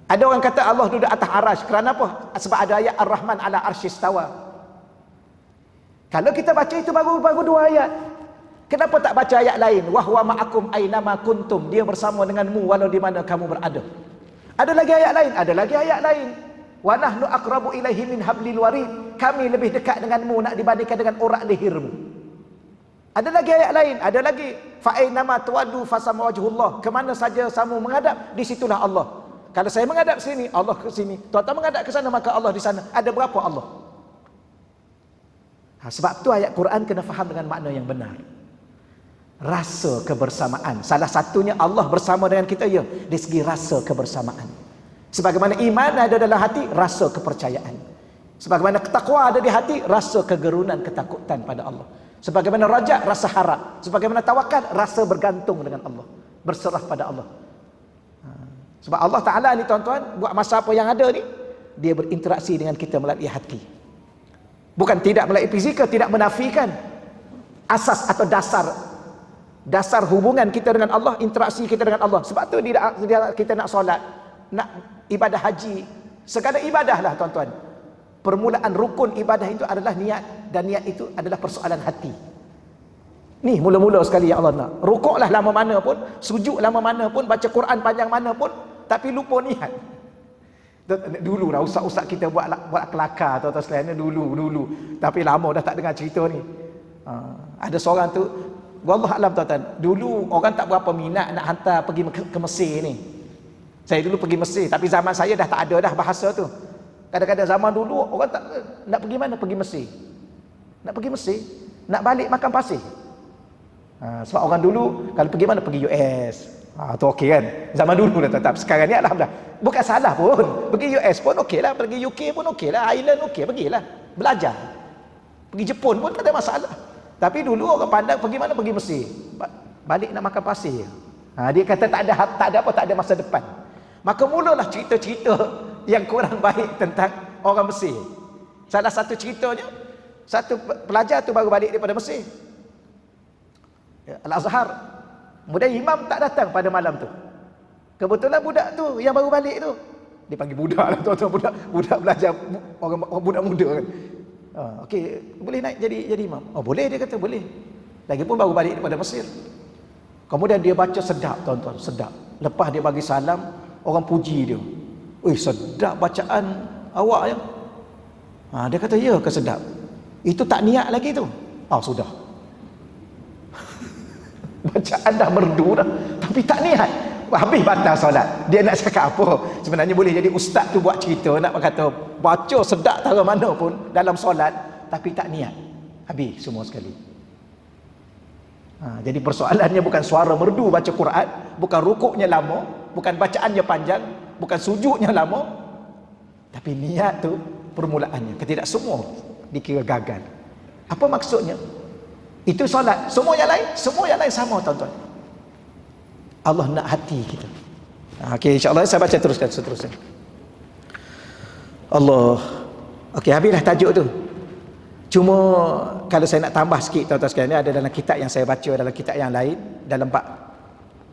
A: Ada orang kata Allah duduk atas arash. Kerana apa? Sebab ada ayat Ar-Rahman ala arsyistawa. Kalau kita baca itu baru dua ayat. Kenapa tak baca ayat lain? Wahwa ma'akum aynama kuntum. Dia bersama denganmu walau di mana kamu berada. Ada lagi ayat lain? Ada lagi ayat lain. Wa nahnu aqrabu ilaihi min hablil warid. Kami lebih dekat denganmu nak dibandingkan dengan urat lehermu. Ada lagi ayat lain, ada lagi fa aynama tuwaddu fasama wajhullah. Kemana saja kamu menghadap, di situlah Allah. Kalau saya menghadap sini, Allah ke sini. Tuan-tuan menghadap ke sana, maka Allah di sana. Ada berapa Allah? Sebab tu ayat Quran kena faham dengan makna yang benar. Rasa kebersamaan. Salah satunya Allah bersama dengan kita, ya, dari segi rasa kebersamaan. Sebagaimana iman ada dalam hati, rasa kepercayaan. Sebagaimana takwa ada di hati, rasa kegerunan, ketakutan pada Allah. Sebagaimana raja, rasa harap. Sebagaimana tawakal, rasa bergantung dengan Allah, berserah pada Allah. Sebab Allah Ta'ala ni tuan-tuan, buat masa apa yang ada ni, dia berinteraksi dengan kita melalui hati. Bukan tidak melalui fizikal, tidak menafikan asas atau dasar hubungan kita dengan Allah, interaksi kita dengan Allah. Sebab tu kita nak solat, nak ibadah haji, segala ibadah lah tuan-tuan. Permulaan rukun ibadah itu adalah niat, dan niat itu adalah persoalan hati. Ni mula-mula sekali yang Allah nak. Rukuklah lama mana pun, sujud lama mana pun, baca Quran panjang mana pun, tapi lupa niat. Dulu lah ustaz-ustaz kita buat kelakar tuan-tuan sekalian, dulu. Tapi lama dah tak dengar cerita ni. Ada seorang tu, wallah alam tuan-tuan, dulu orang tak berapa minat nak hantar pergi ke Mesir ni. Saya dulu pergi Mesir, tapi zaman saya dah tak ada dah bahasa tu. Kadang-kadang zaman dulu orang tak nak pergi mana, pergi Mesir. Nak pergi Mesir, nak balik makan pasir. Sebab orang dulu kalau pergi mana, pergi US. Tu okey kan. Zaman dulu dah tetap. Sekarang ni alhamdulillah. Bukan salah pun. Pergi US pun okey lah, pergi UK pun okey lah, Ireland okey, pergilah. Belajar. Pergi Jepun pun tak ada masalah. Tapi dulu orang pandang pergi mana, pergi Mesir. Balik nak makan pasir. Dia kata tak ada apa, tak ada masa depan. Maka mulalah cerita-cerita yang kurang baik tentang orang Mesir. Salah satu ceritanya, satu pelajar tu baru balik daripada Mesir, Al-Azhar. Kemudian imam tak datang pada malam tu. Kebetulan budak tu yang baru balik tu, dia panggil budak lah tuan-tuan, budak belajar, orang budak muda kan. Okey, boleh naik jadi imam? Boleh, dia kata boleh. Lagipun baru balik daripada Mesir. Kemudian dia baca sedap tuan-tuan, sedap. Lepas dia bagi salam, orang puji dia. Sedap bacaan awak ya. Dia kata ya ke sedap? Itu tak niat lagi tu. Sudah. Bacaan dah merdu dah, tapi tak niat. Habis batal solat. Dia nak cakap apa? Sebenarnya boleh jadi ustaz tu buat cerita, nak kata baca sedap tara mana pun dalam solat, tapi tak niat. Habis semua sekali. Jadi persoalannya bukan suara merdu baca Quran, bukan rukuknya lama, bukan bacaannya panjang, bukan sujudnya lama, tapi niat tu permulaannya. Tidak semua dikira gagal. Apa maksudnya? Itu solat. Semua yang lain sama tuan-tuan. Allah nak hati kita. Okey, insya-Allah saya baca teruskan seterusnya. Allah. Okey, habislah tajuk tu. Cuma kalau saya nak tambah sikit tuan-tuan sekalian, ni ada dalam kitab yang saya baca, dalam kitab yang lain, dalam bab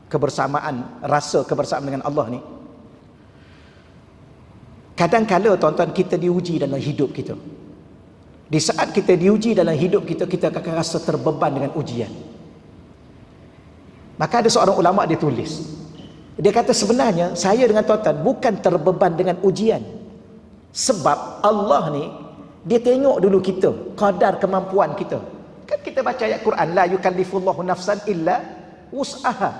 A: kebersamaan, rasa kebersamaan dengan Allah ni. Kadang-kala tuan-tuan kita diuji dalam hidup kita. Di saat kita diuji dalam hidup kita, kita akan rasa terbeban dengan ujian. Maka ada seorang ulama dia tulis, dia kata sebenarnya saya dengan tuan-tuan bukan terbeban dengan ujian, sebab Allah ni dia tengok dulu kita, kadar kemampuan kita. Kan kita baca ayat Quran, la yukallifullahu nafsan illa wus'aha.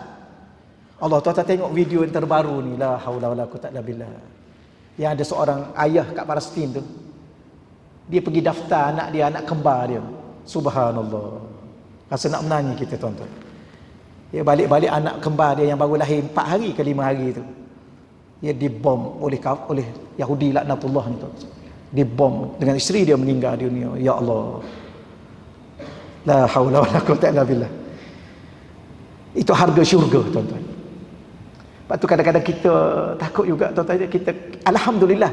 A: Allah, tuan-tuan tengok video yang terbaru ni, la haula wala quwwata illa billah, yang ada seorang ayah kat Palestin tu, dia pergi daftar anak dia, anak kembar dia. Subhanallah, rasa nak menangis kita tuan-tuan. Dia balik-balik anak kembar dia yang baru lahir 4 hari ke 5 hari tu, dia dibom oleh Yahudi laknatullah ni tuan. Dibom dengan isteri dia meninggal di dunia. Ya Allah, la haula wala quwwata illa billah. Itu harga syurga tuan-tuan. Lepas tu kadang-kadang kita takut juga tuan-tuan. Kita alhamdulillah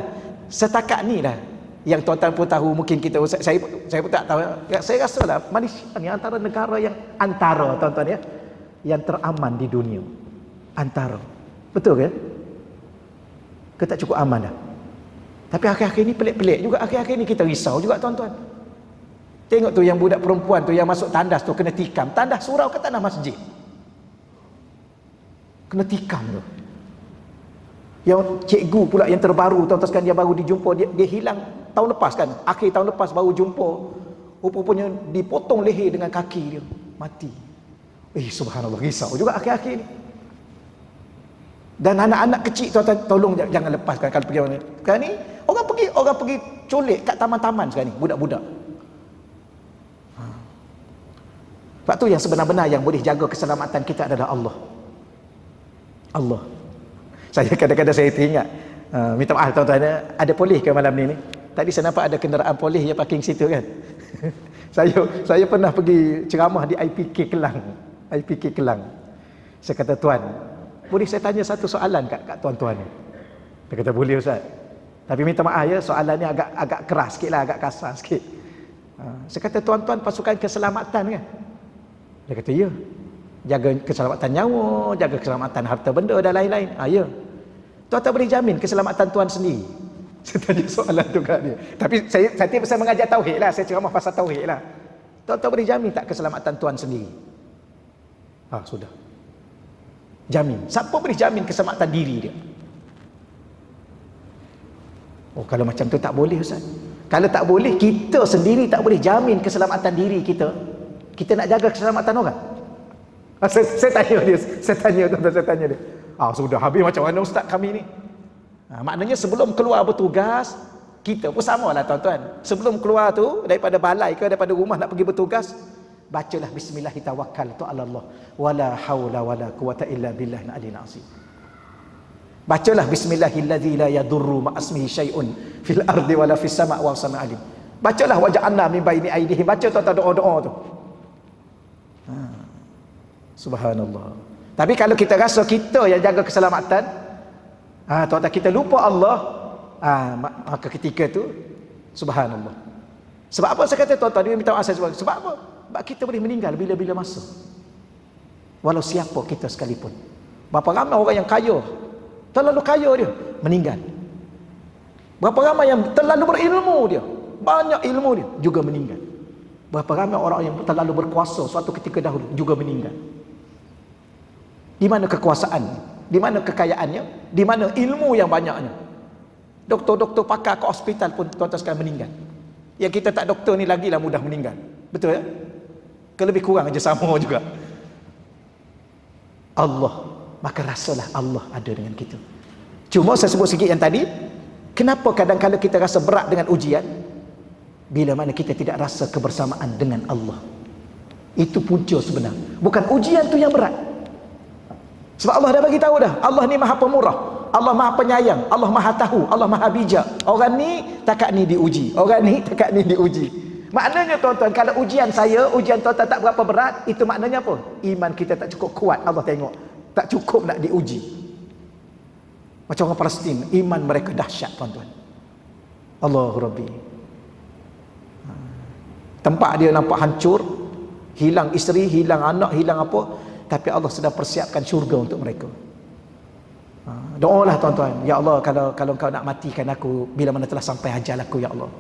A: setakat ni lah yang tuan-tuan pun tahu, mungkin kita, saya pun tak tahu. Saya rasa lah Malaysia ni antara negara yang tuan-tuan ya, yang teraman di dunia. Antara. Betul ke? Ke tak cukup aman dah? Tapi akhir-akhir ni pelik-pelik juga. Akhir-akhir ni kita risau juga tuan-tuan. Tengok tu yang budak perempuan tu yang masuk tandas tu kena tikam. Tandas surau ke tanah masjid? Kena tikam tu. Yang cikgu pula yang terbaru tuan-tuan sekalian, dia baru dijumpa, dia hilang tahun lepas kan, akhir tahun lepas baru jumpa, rupanya dipotong leher dengan kaki dia, mati. Subhanallah, risau juga akhir-akhir ni. Dan anak-anak kecil tuan-tuan, tolong jangan lepaskan kalau pergi mana. Sekarang ni orang pergi colik kat taman-taman sekarang ni, budak-budak. Sebab tu yang sebenar-benar yang boleh jaga keselamatan kita adalah Allah. Allah. Saya kadang-kadang saya teringat, minta maaf tuan-tuan, ada polis ke malam ni? Tadi saya nampak ada kenderaan polis yang parking situ kan. saya pernah pergi ceramah di IPK Kelang. Saya kata, tuan, boleh saya tanya satu soalan kat tuan-tuan ni? Dia kata, boleh Ustaz. Tapi minta maaf ya, soalan ni agak keras sikit lah, agak kasar sikit. Saya kata, tuan-tuan pasukan keselamatan kan? Dia kata, ya. Jaga keselamatan nyawa, jaga keselamatan harta benda dan lain-lain. Ya. Tuan-tuan boleh jamin keselamatan tuan sendiri? Saya tanya soalan tu kat dia. Tapi saya mengajar tauhid lah, saya ceramah pasal tauhid lah. Tuan-tuan boleh jamin tak keselamatan tuan sendiri? Sudah. Jamin. Siapa boleh jamin keselamatan diri dia? Kalau macam tu tak boleh Ustaz. Kalau tak boleh, kita sendiri tak boleh jamin keselamatan diri kita. Kita nak jaga keselamatan orang. Saya tanya dia. Sudah habis macam mana Ustaz kami ni? Maknanya sebelum keluar bertugas, kita pun sama lah tuan-tuan. Sebelum keluar tu, daripada balai ke daripada rumah nak pergi bertugas, Bacalah bismillah tawakkaltu 'ala Allah wala haula wala quwata illa billahil aliyyil azim. Bacalah bismillahilladzi la yadurru ma'asmihi syai'un fil ardi wala fis sama' wa sami'un alim. Bacalah waja'alna min baini aydihim. Baca tuan-tuan doa-doa tu. Subhanallah. Tapi kalau kita rasa kita yang jaga keselamatan, tuan-tuan kita lupa Allah, maka ketika tu subhanallah. Sebab apa saya kata tuan-tuan dia minta maaf sebab apa? Sebab kita boleh meninggal bila-bila masa. Walau siapa kita sekalipun. Berapa ramai orang yang kaya, terlalu kaya dia, meninggal. Berapa ramai yang terlalu berilmu dia, banyak ilmu dia, juga meninggal. Berapa ramai orang yang terlalu berkuasa suatu ketika dahulu, juga meninggal. Di mana kekuasaan? Di mana kekayaannya? Di mana ilmu yang banyaknya? Doktor-doktor pakar ke hospital pun tuan-tuan sekalian meninggal. Yang kita tak doktor ni lagilah mudah meninggal. Betul ya? Lebih kurang aja sama juga. Allah, maka rasalah Allah ada dengan kita. Cuma saya sebut sikit yang tadi, kenapa kadang-kadang kita rasa berat dengan ujian? Bila mana kita tidak rasa kebersamaan dengan Allah. Itu punca sebenar. Bukan ujian tu yang berat. Sebab Allah dah bagi tahu dah, Allah ni Maha Pemurah, Allah Maha Penyayang, Allah Maha Tahu, Allah Maha Bijak. Orang ni takat ni diuji, orang ni takat ni diuji. Maknanya tuan-tuan, kalau ujian saya, ujian tuan-tuan tak berapa berat, itu maknanya apa? Iman kita tak cukup kuat. Allah tengok, tak cukup nak diuji. Macam orang Palestin, iman mereka dahsyat tuan-tuan. Allahu Rabbi. Tempat dia nampak hancur, hilang isteri, hilang anak, hilang apa, tapi Allah sedang persiapkan syurga untuk mereka. Doalah tuan-tuan, ya Allah, kalau kau nak matikan aku bila mana telah sampai ajal aku, ya Allah,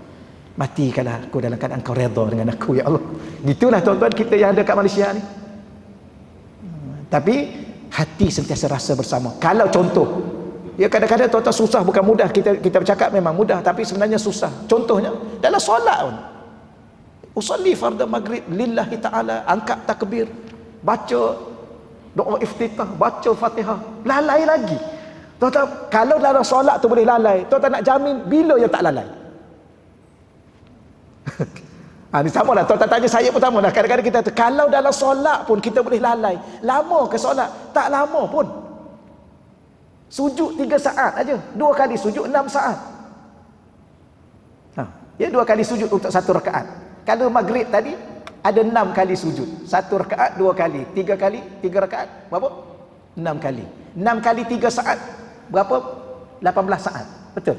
A: matikanlah aku dalam keadaan kau redha dengan aku, ya Allah. Gitulah tuan-tuan kita yang ada kat Malaysia ni. Tapi hati sentiasa rasa bersama. Kalau contoh, ya kadang-kadang tuan-tuan susah, bukan mudah, kita bercakap memang mudah, tapi sebenarnya susah. Contohnya dalam solat pun, usolli fardhu maghrib lillahi ta'ala, angkat takbir, baca doa iftitah, baca Fatihah, lalai lagi. Tuan-tuan, kalau dalam solat tu boleh lalai, tuan-tuan nak jamin bila yang tak lalai? Ni sama lah, tuan-tuan tanya saya pun sama lah. Kadang-kadang kita tu, kalau dalam solat pun kita boleh lalai, lama ke solat? Tak lama pun. Sujud 3 saat aja, 2 kali sujud 6 saat. Ya, 2 kali sujud untuk 1 rakaat. Kalau maghrib tadi ada 6 kali sujud, 1 rakaat 2 kali, 3 kali 3 rakaat berapa? 6 kali. 6 kali 3 saat berapa? 18 saat. Betul?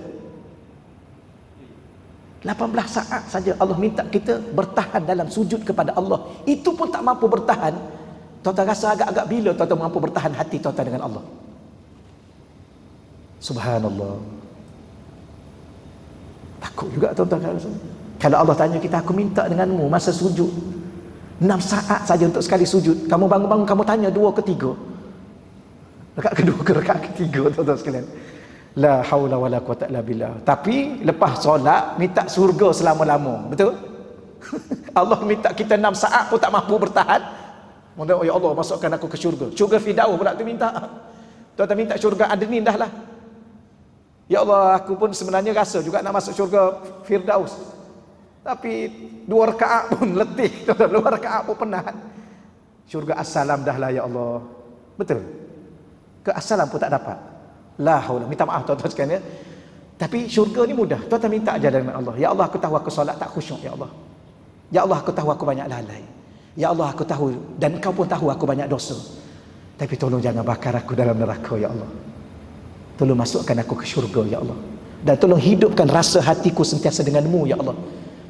A: 18 saat saja Allah minta kita bertahan dalam sujud kepada Allah. Itu pun tak mampu bertahan. Tuan-tuan rasa agak-agak bila tuan-tuan mampu bertahan hati tuan-tuan dengan Allah? Subhanallah. Takut juga tuan-tuan kalau Allah tanya kita, aku minta denganmu masa sujud 6 saat saja untuk sekali sujud. Kamu bangun-bangun, kamu tanya 2 ke 3? Rakaat kedua ke rakaat ketiga, tuan-tuan sekalian. La haula wala quwata illa billah. Tapi lepas solat minta surga selama-lama. Betul? Allah minta kita 6 saat pun tak mampu bertahan. Oh ya Allah, masukkan aku ke syurga. Syurga Firdaus pula tu minta. Tuan-tuan minta syurga Adnin dah lah. Ya Allah, aku pun sebenarnya rasa juga nak masuk syurga Firdaus. Tapi 2 rakaat pun letih. 2 rakaat pun penat. Syurga As-Salam dah lah ya Allah. Betul? Ke As-Salam pun tak dapat. La haula, minta maaf tuan-tuan sekalian ya. Tapi syurga ni mudah. Tuan-tuan minta aja dengan Allah. Ya Allah, aku tahu aku solat tak khusyuk ya Allah. Ya Allah, aku tahu aku banyak lalai. Ya Allah, aku tahu dan kau pun tahu aku banyak dosa. Tapi tolong jangan bakar aku dalam neraka ya Allah. Tolong masukkan aku ke syurga ya Allah. Dan tolong hidupkan rasa hatiku sentiasa denganmu ya Allah.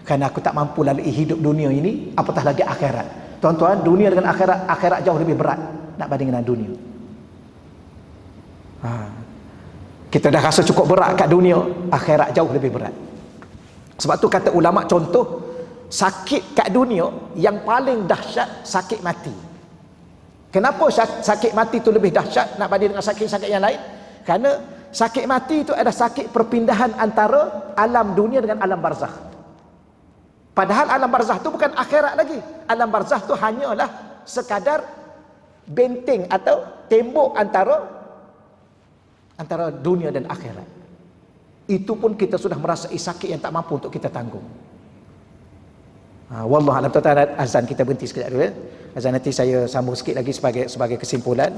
A: Kerana aku tak mampu lalui hidup dunia ini, apatah lagi akhirat. Tuan-tuan, dunia dengan akhirat jauh lebih berat nak banding dengan dunia. Kita dah rasa cukup berat kat dunia, akhirat jauh lebih berat. Sebab tu kata ulama, contoh sakit kat dunia yang paling dahsyat sakit mati. Kenapa sakit mati tu lebih dahsyat nak banding dengan sakit-sakit yang lain? Kerana sakit mati itu adalah sakit perpindahan antara alam dunia dengan alam barzakh. Padahal alam barzakh tu bukan akhirat lagi. Alam barzakh tu hanyalah sekadar benteng atau tembok antara dunia dan akhirat. Itu pun kita sudah merasai sakit yang tak mampu untuk kita tanggung. Wallah alam. Tuan-tuan, azan kita berhenti sekejap dulu ya. Azan nanti saya sambung sikit lagi sebagai kesimpulan.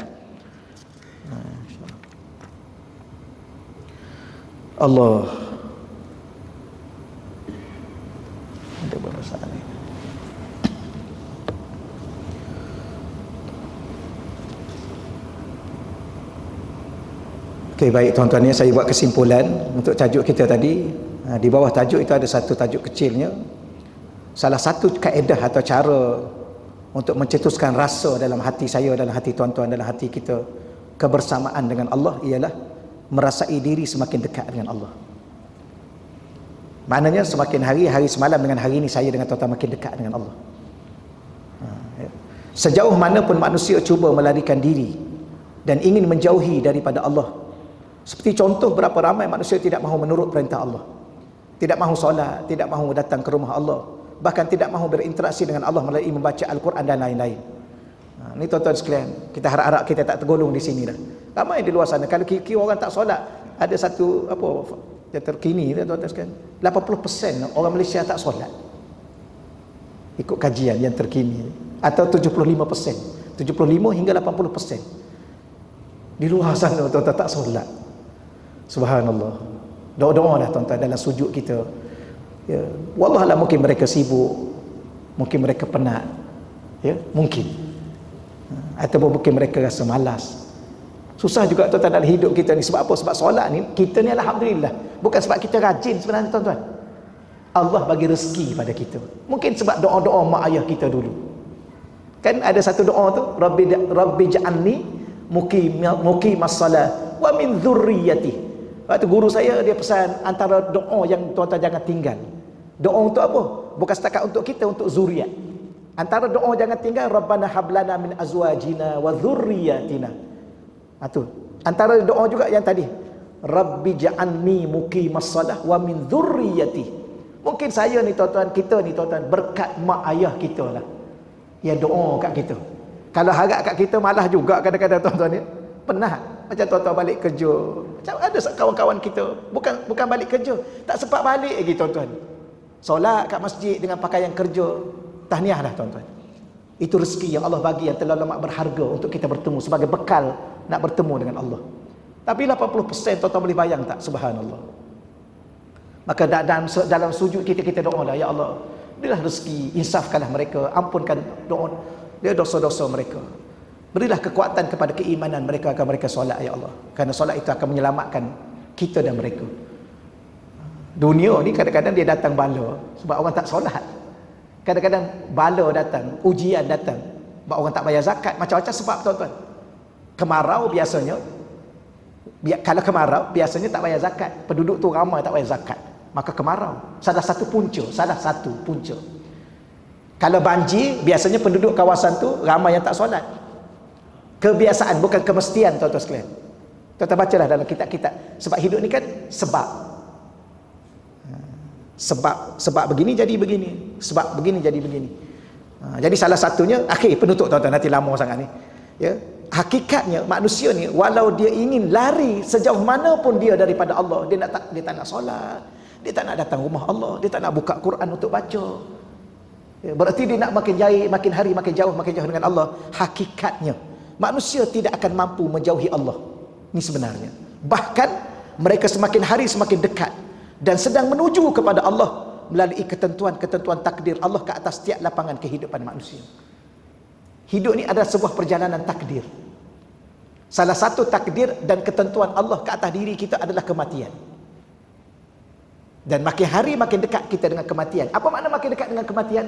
A: Allah. Ada permasalahan ni. Okey, baik tuan-tuan, ya, saya buat kesimpulan untuk tajuk kita tadi. Di bawah tajuk itu ada satu tajuk kecilnya. Salah satu kaedah atau cara untuk mencetuskan rasa dalam hati saya, dalam hati tuan-tuan, dalam hati kita, kebersamaan dengan Allah ialah merasai diri semakin dekat dengan Allah. Maknanya semakin hari semalam dengan hari ini saya dengan tuan-tuan makin dekat dengan Allah. Sejauh mana pun manusia cuba melarikan diri dan ingin menjauhi daripada Allah, seperti contoh berapa ramai manusia tidak mahu menurut perintah Allah, tidak mahu solat, tidak mahu datang ke rumah Allah, bahkan tidak mahu berinteraksi dengan Allah melalui membaca Al-Quran dan lain-lain. Ni tuan-tuan sekalian, kita harap-harap kita tak tergolong di sini dah. Ramai di luar sana, kalau kira orang tak solat, ada satu yang terkini tuan-tuan sekalian, 80% orang Malaysia tak solat. Ikut kajian yang terkini, atau 75%, 75 hingga 80% di luar sana tuan-tuan tak solat. Subhanallah. Doa-doa dah tuan-tuan dalam sujud kita. Ya, wallahualam, mungkin mereka sibuk, mungkin mereka penat, ya, mungkin, ataupun mungkin mereka rasa malas. Susah juga tuan-tuan dalam hidup kita ni. Sebab apa? Sebab solat ni kita ni alhamdulillah, bukan sebab kita rajin sebenarnya tuan-tuan. Allah bagi rezeki pada kita. Mungkin sebab doa-doa mak ayah kita dulu. Kan ada satu doa tu, Rabbi ja'alni muqimas salah wa min dzurriyyati. Waktu guru saya dia pesan antara doa yang tuan-tuan jangan tinggal. Doa untuk apa? Bukan setakat untuk kita, untuk zuriat. Antara doa jangan tinggal, Rabbana hablana min azwajina wa dzurriyyatina. Itu. Antara doa juga yang tadi, Rabbi ja'alni muqimas salah wa min dzurriyyati. Mungkin saya ni tuan-tuan, kita ni tuan-tuan, berkat mak ayah kita lah yang doa kat kita. Kalau harap kat kita malah juga kadang-kadang tuan-tuan ya. Penat. Macam tuan-tuan balik kerja, macam ada kawan-kawan kita bukan balik kerja, tak sempat balik lagi tuan-tuan. Solat kat masjid dengan pakaian kerja, tahniah dah tuan-tuan. Itu rezeki yang Allah bagi yang terlalu amat berharga untuk kita bertemu, sebagai bekal nak bertemu dengan Allah. Tapi 80% tuan-tuan boleh bayang tak? Subhanallah. Maka dalam sujud kita doa lah, ya Allah, berilah rezeki, insafkanlah mereka, ampunkan dosa-dosa mereka. Berilah kekuatan kepada keimanan mereka agar mereka solat, ya Allah. Kerana solat itu akan menyelamatkan kita dan mereka. Dunia ni kadang-kadang dia datang bala sebab orang tak solat. Kadang-kadang bala datang, ujian datang sebab orang tak bayar zakat. Macam-macam sebab tuan-tuan. Kemarau biasanya, kalau kemarau biasanya tak bayar zakat. Penduduk tu ramai tak bayar zakat, maka kemarau salah satu punca. Kalau banjir biasanya penduduk kawasan tu ramai yang tak solat. Kebiasaan, bukan kemestian tuan-tuan sekalian. Tuan-tuan bacalah dalam kitab-kitab. Sebab hidup ni kan sebab begini jadi begini, sebab begini jadi begini. Jadi salah satunya, akhir penutup tuan-tuan, nanti lama sangat ni, ya. Hakikatnya manusia ni, walau dia ingin lari sejauh mana pun dia daripada Allah, dia tak nak solat, dia tak nak datang rumah Allah, dia tak nak buka Quran untuk baca, ya, berarti dia nak makin hari makin jauh dengan Allah. Hakikatnya manusia tidak akan mampu menjauhi Allah ni sebenarnya. Bahkan mereka semakin hari semakin dekat dan sedang menuju kepada Allah melalui ketentuan takdir Allah ke atas setiap lapangan kehidupan manusia. Hidup ni adalah sebuah perjalanan takdir. Salah satu takdir dan ketentuan Allah ke atas diri kita adalah kematian. Dan makin hari makin dekat kita dengan kematian. Apa makna makin dekat dengan kematian?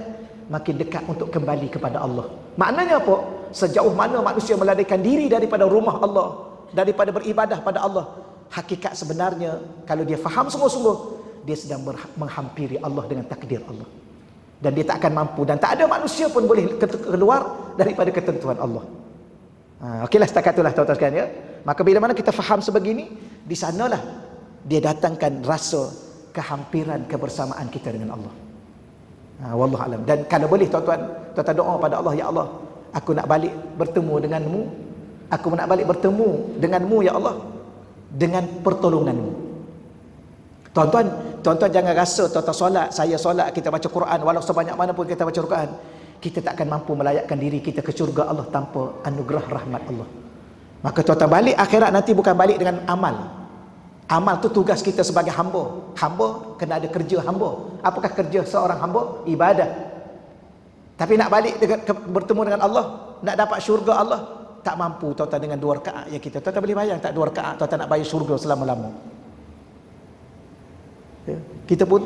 A: Makin dekat untuk kembali kepada Allah. Maknanya apa? Sejauh mana manusia melarikan diri daripada rumah Allah, daripada beribadah pada Allah, hakikat sebenarnya kalau dia faham sungguh-sungguh, dia sedang menghampiri Allah dengan takdir Allah. Dan dia tak akan mampu, dan tak ada manusia pun boleh keluar daripada ketentuan Allah. Okeylah, setakat itulah tuan-tuan sekalian, ya. Maka bila mana kita faham sebegini, di sanalah dia datangkan rasa kehampiran kebersamaan kita dengan Allah. Wallahu alam. Dan kalau boleh tuan-tuan doa pada Allah, ya Allah, aku nak balik bertemu denganmu, aku nak balik bertemu denganmu ya Allah, dengan pertolonganmu. Tuan-tuan, Tuan-tuan jangan rasa tuan-tuan solat, saya solat, kita baca Quran, walau sebanyak mana pun kita baca Quran, kita tak akan mampu melayakkan diri kita ke syurga Allah tanpa anugerah rahmat Allah. Maka tuan-tuan balik akhirat nanti bukan balik dengan amal. Amal tu tugas kita sebagai hamba. Hamba kena ada kerja hamba. Apakah kerja seorang hamba? Ibadah. Tapi nak balik bertemu dengan Allah, nak dapat syurga Allah, tak mampu tuan-tuan dengan 2 rakaat yang kita. Tuan-tuan boleh bayang tak 2 rakaat tuan-tuan nak bayar syurga selama-lama? Ya. Kita pun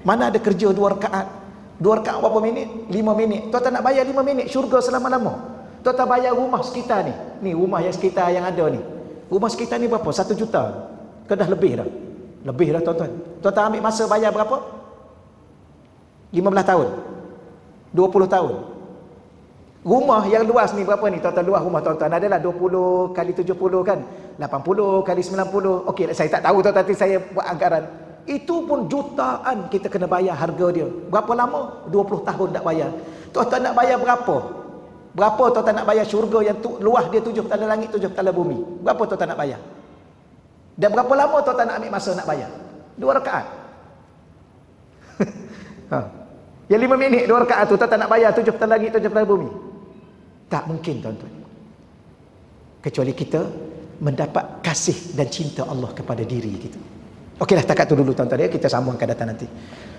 A: mana ada kerja 2 rakaat. 2 rakaat berapa minit? 5 minit. Tuan-tuan nak bayar 5 minit syurga selama-lama. Tuan-tuan bayar rumah sekitar ni. Ni rumah yang sekitar yang ada ni. Rumah sekitar ni berapa? 1 juta. Ke dah lebih dah. Lebih dah tuan-tuan. Tuan-tuan ambil masa bayar berapa? 15 tahun. 20 tahun. Rumah yang luas ni berapa ni? Tuan-tuan luas rumah tuan-tuan adalah 20 kali 70 kan? 80 kali 90. Okey, saya tak tahu tuan-tuan, saya buat anggaran. Itu pun jutaan kita kena bayar harga dia. Berapa lama? 20 tahun tak bayar. Tuan-tuan nak bayar berapa? Berapa tuan-tuan nak bayar syurga yang luas dia 7 tala langit, 7 tala bumi? Berapa tuan-tuan nak bayar? Dan berapa lama tuan-tuan nak ambil masa nak bayar? 2 rakaat. Yang 5 minit 2 rakaat tu tuan-tuan nak bayar 7 tala langit, 7 tala bumi? Tak mungkin tuan-tuan. Kecuali kita mendapat kasih dan cinta Allah kepada diri kita. Okeylah, takat tu dulu tuan-tuan ya, kita sambung akan datang nanti.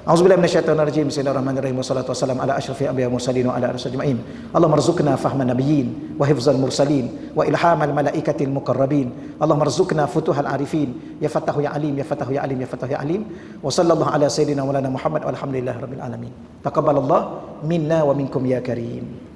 A: Auzubillahi minasyaitonirrajim. Bismillahirrahmanirrahim. Wassalatu wassalamu ala asyrafil anbiya'i wal mursalin wa ala alihi ajma'in. Allahumma rzuqna fahman nabiyyin wa hifzal mursalin wa ilhamal malaikatil muqarrabin. Allahumma rzuqna futuhal arifin. Ya Fattahu ya Alim, ya Fattahu ya Alim, ya Fattahu ya Alim. Wa sallallahu ala sayyidina wa lana Muhammad walhamdulillahi rabbil alamin. Taqabbalallahu minna wa minkum ya karim.